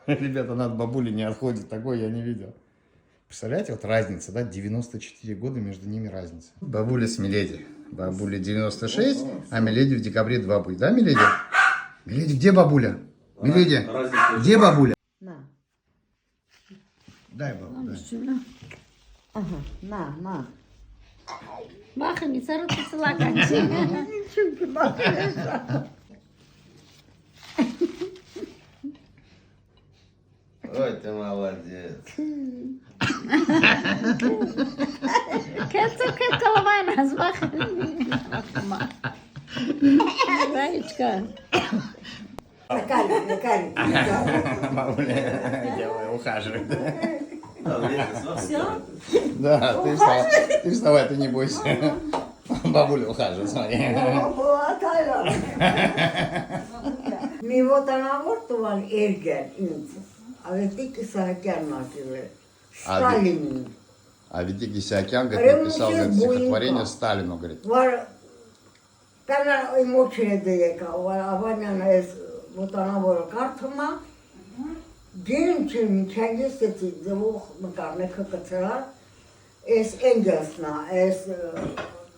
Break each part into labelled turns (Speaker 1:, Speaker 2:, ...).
Speaker 1: Ребята, от бабули не отходит, такой я не видел. Представляете, вот разница, да, 94 года между ними разница. Бабуля с Миледи. Бабуля 96, а Миледи в декабре 2 будет, да, Миледи? Миледи, где бабуля? Миледи, где бабуля?
Speaker 2: На.
Speaker 1: Дай бабу, дай.
Speaker 2: Ага, на.
Speaker 3: Bakın bir sarı kısıla kaçıyor.
Speaker 2: Çünkü bakıyorsun.
Speaker 4: Ой, ты молодец.
Speaker 3: Kesip kalamayınız bakın. Раечка.
Speaker 2: Накали.
Speaker 1: Бабуля, делай, ухаживай.
Speaker 2: Все?
Speaker 1: Да, ты вставай, ты не бойся. Бабуля ухаживает, смотри.
Speaker 2: Mi votanavurtuvan ergen insan. Avetik Саакян Сталин.
Speaker 1: А Витик Исаакян, говорит, написал говорит, стихотворение Сталину, говорит.
Speaker 2: Когда ему чередует, Аванян votanavur kartıma, gelin için kendisi zıvuk mıkarne kıkıtılar, es engelsna, es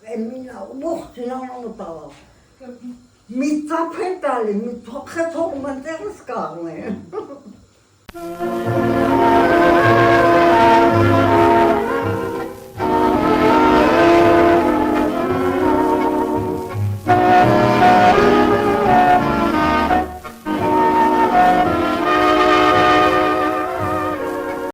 Speaker 2: emina, muhtina onu tava. Mi tapetali, mi tokhet olmadı ıskalmaya.